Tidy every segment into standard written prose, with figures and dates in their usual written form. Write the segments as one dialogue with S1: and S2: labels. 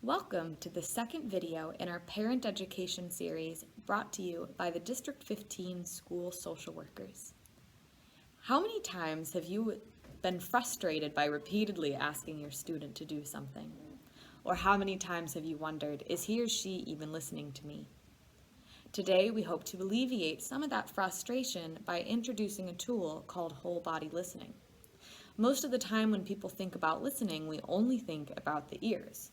S1: Welcome to the second video in our parent education series brought to you by the District 15 School Social Workers. How many times have you been frustrated by repeatedly asking your student to do something? Or how many times have you wondered, is he or she even listening to me? Today we hope to alleviate some of that frustration by introducing a tool called whole body listening. Most of the time when people think about listening, we only think about the ears.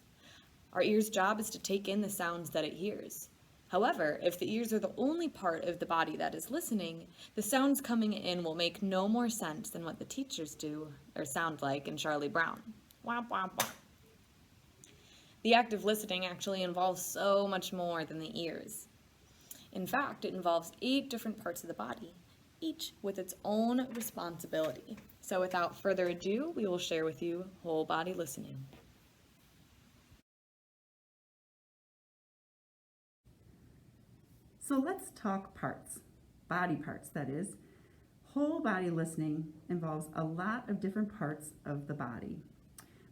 S1: Our ear's job is to take in the sounds that it hears. However, if the ears are the only part of the body that is listening, the sounds coming in will make no more sense than what the teachers do or sound like in Charlie Brown. Wah, wah, wah. The act of listening actually involves so much more than the ears. In fact, it involves 8 different parts of the body, each with its own responsibility. So without further ado, we will share with you whole body listening.
S2: So let's talk parts, body parts that is. Whole body listening involves a lot of different parts of the body.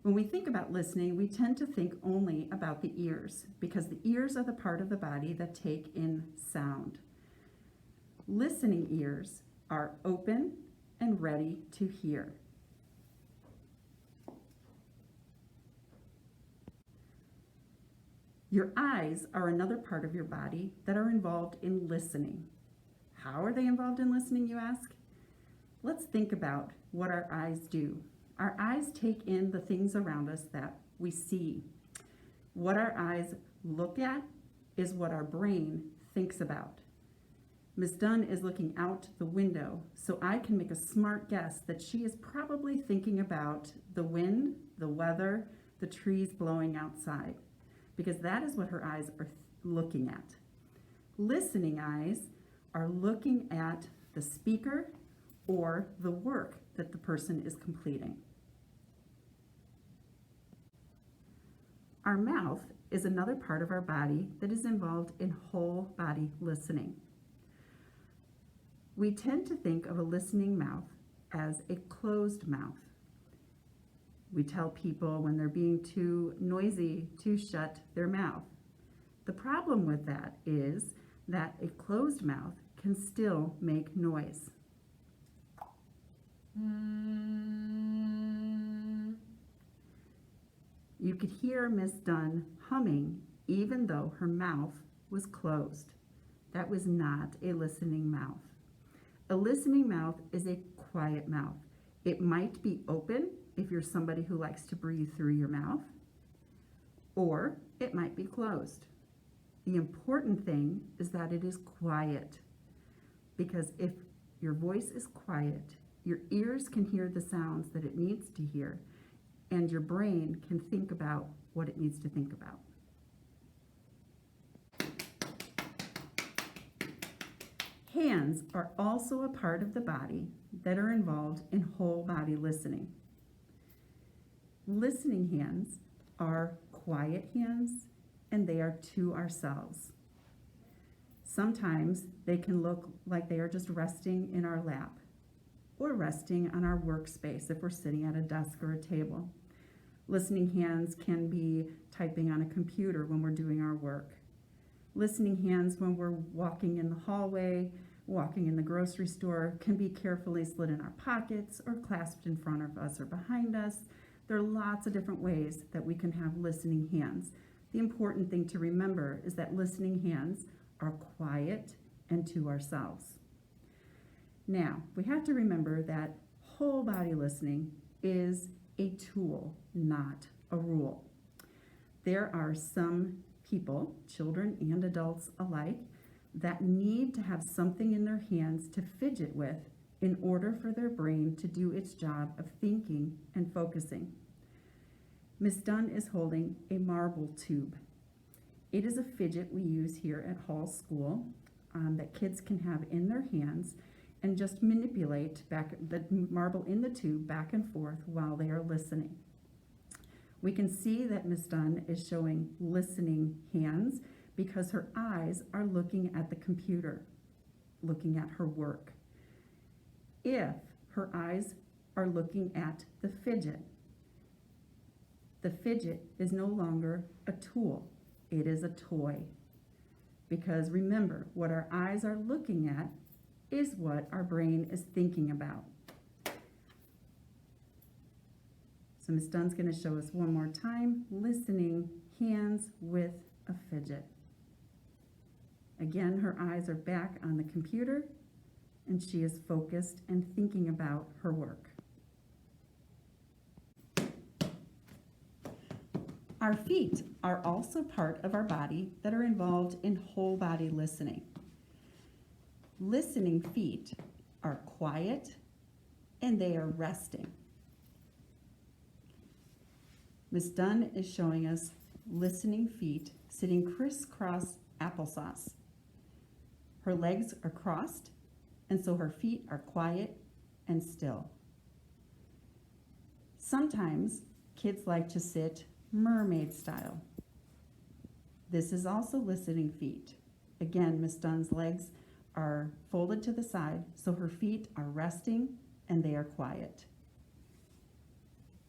S2: When we think about listening, we tend to think only about the ears because the ears are the part of the body that take in sound. Listening ears are open and ready to hear. Your eyes are another part of your body that are involved in listening. How are they involved in listening, you ask? Let's think about what our eyes do. Our eyes take in the things around us that we see. What our eyes look at is what our brain thinks about. Ms. Dunn is looking out the window, so I can make a smart guess that she is probably thinking about the wind, the weather, the trees blowing outside, because that is what her eyes are looking at. Listening eyes are looking at the speaker or the work that the person is completing. Our mouth is another part of our body that is involved in whole body listening. We tend to think of a listening mouth as a closed mouth. We tell people when they're being too noisy to shut their mouth. The problem with that is that a closed mouth can still make noise. You could hear Miss Dunn humming even though her mouth was closed. That was not a listening mouth. A listening mouth is a quiet mouth. It might be open if you're somebody who likes to breathe through your mouth, or it might be closed. The important thing is that it is quiet, because if your voice is quiet, your ears can hear the sounds that it needs to hear, and your brain can think about what it needs to think about. Hands are also a part of the body that are involved in whole body listening. Listening hands are quiet hands, and they are to ourselves. Sometimes they can look like they are just resting in our lap or resting on our workspace if we're sitting at a desk or a table. Listening hands can be typing on a computer when we're doing our work. Listening hands when we're walking in the hallway, walking in the grocery store, can be carefully slid in our pockets or clasped in front of us or behind us. There are lots of different ways that we can have listening hands. The important thing to remember is that listening hands are quiet and to ourselves. Now, we have to remember that whole body listening is a tool, not a rule. There are some people, children and adults alike, that need to have something in their hands to fidget with in order for their brain to do its job of thinking and focusing. Ms. Dunn is holding a marble tube. It is a fidget we use here at Hall School that kids can have in their hands and just manipulate back the marble in the tube back and forth while they are listening. We can see that Ms. Dunn is showing listening hands because her eyes are looking at the computer, looking at her work. If her eyes are looking at the fidget, The fidget is no longer a tool, it is a toy. Because remember, what our eyes are looking at is what our brain is thinking about. So Ms. Dunn's going to show us one more time, listening hands with a fidget. Again, her eyes are back on the computer and she is focused and thinking about her work. Our feet are also part of our body that are involved in whole body listening. Listening feet are quiet and they are resting. Ms. Dunn is showing us listening feet sitting crisscross applesauce. Her legs are crossed, and so her feet are quiet and still. Sometimes kids like to sit mermaid style. This is also listening feet. Again, Ms. Dunn's legs are folded to the side, so her feet are resting and they are quiet.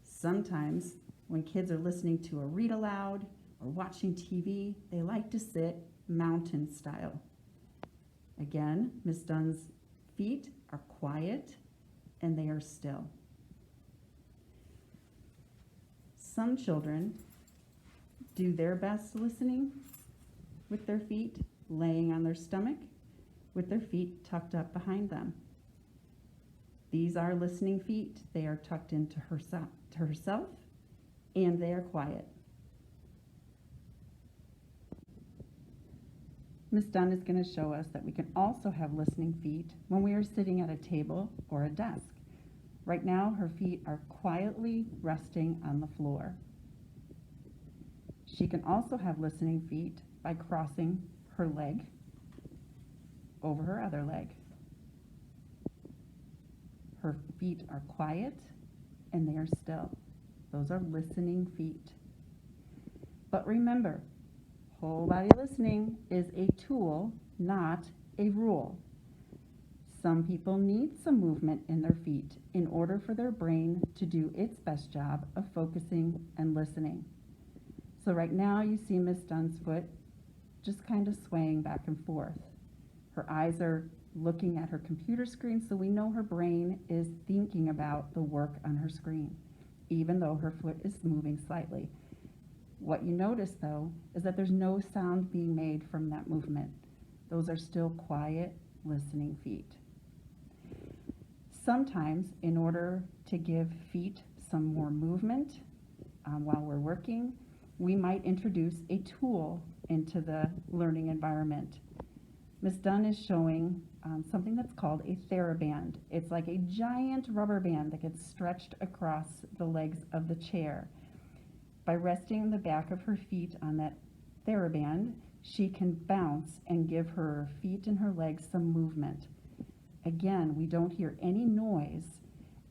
S2: Sometimes when kids are listening to a read aloud or watching TV, they like to sit mountain style. Again, Ms. Dunn's feet are quiet and they are still. Some children do their best listening with their feet laying on their stomach, with their feet tucked up behind them. These are listening feet. They are tucked into herself, and they are quiet. Ms. Dunn is going to show us that we can also have listening feet when we are sitting at a table or a desk. Right now, her feet are quietly resting on the floor. She can also have listening feet by crossing her leg over her other leg. Her feet are quiet and they are still. Those are listening feet. But remember, whole body listening is a tool, not a rule. Some people need some movement in their feet in order for their brain to do its best job of focusing and listening. So right now you see Ms. Dunn's foot just kind of swaying back and forth. Her eyes are looking at her computer screen, so we know her brain is thinking about the work on her screen, even though her foot is moving slightly. What you notice, though, is that there's no sound being made from that movement. Those are still quiet, listening feet. Sometimes, in order to give feet some more movement while we're working, we might introduce a tool into the learning environment. Ms. Dunn is showing something that's called a TheraBand. It's like a giant rubber band that gets stretched across the legs of the chair. By resting the back of her feet on that TheraBand, she can bounce and give her feet and her legs some movement. Again, we don't hear any noise,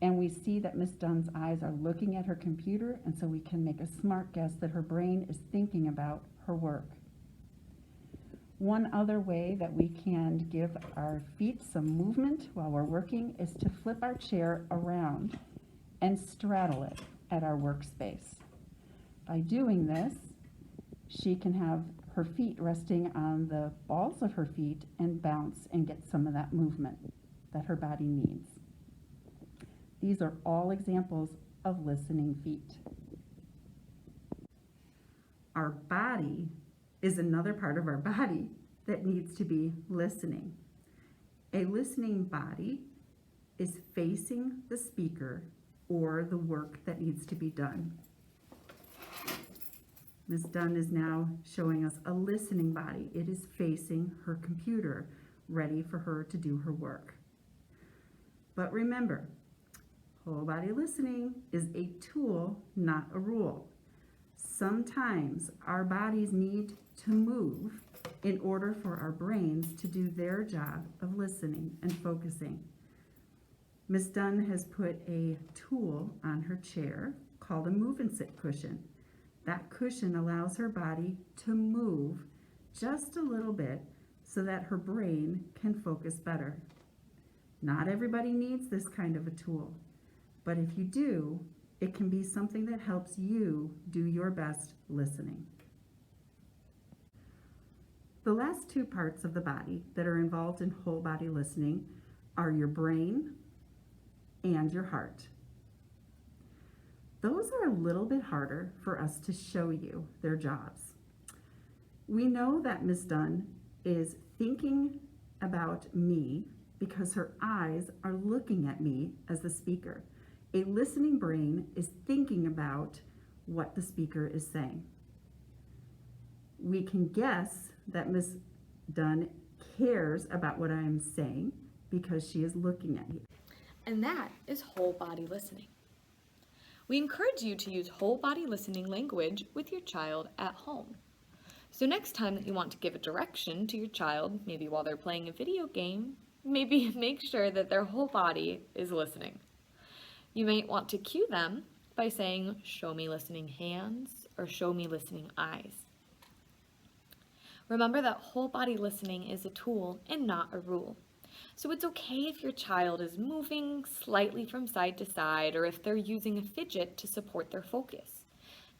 S2: and we see that Ms. Dunn's eyes are looking at her computer, and so we can make a smart guess that her brain is thinking about her work. One other way that we can give our feet some movement while we're working is to flip our chair around and straddle it at our workspace. By doing this, she can have her feet resting on the balls of her feet and bounce and get some of that movement that her body needs. These are all examples of listening feet. Our body is another part of our body that needs to be listening. A listening body is facing the speaker or the work that needs to be done. Ms. Dunn is now showing us a listening body. It is facing her computer, ready for her to do her work. But remember, whole body listening is a tool, not a rule. Sometimes our bodies need to move in order for our brains to do their job of listening and focusing. Ms. Dunn has put a tool on her chair called a move and sit cushion. That cushion allows her body to move just a little bit so that her brain can focus better. Not everybody needs this kind of a tool, but if you do, It can be something that helps you do your best listening. The last two parts of the body that are involved in whole body listening are your brain and your heart. Those are a little bit harder for us to show you their jobs. We know that Ms. Dunn is thinking about me because her eyes are looking at me as the speaker. A listening brain is thinking about what the speaker is saying. We can guess that Ms. Dunn cares about what I am saying because she is looking at me.
S1: And that is whole body listening. We encourage you to use whole body listening language with your child at home. So next time that you want to give a direction to your child, maybe while they're playing a video game, maybe make sure that their whole body is listening. You might want to cue them by saying, "Show me listening hands," or "Show me listening eyes." Remember that whole body listening is a tool and not a rule. So it's okay if your child is moving slightly from side to side or if they're using a fidget to support their focus,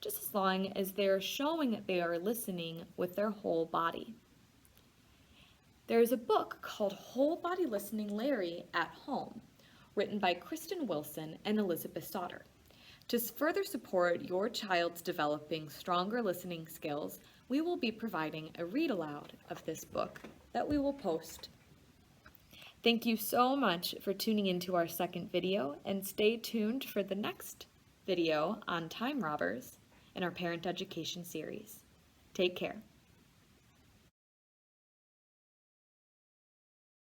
S1: just as long as they're showing that they are listening with their whole body. There is a book called Whole Body Listening Larry at Home, written by Kristen Wilson and Elizabeth Sauter. To further support your child's developing stronger listening skills, we will be providing a read aloud of this book that we will post. Thank you so much for tuning into our second video, and stay tuned for the next video on time robbers in our parent education series. Take care.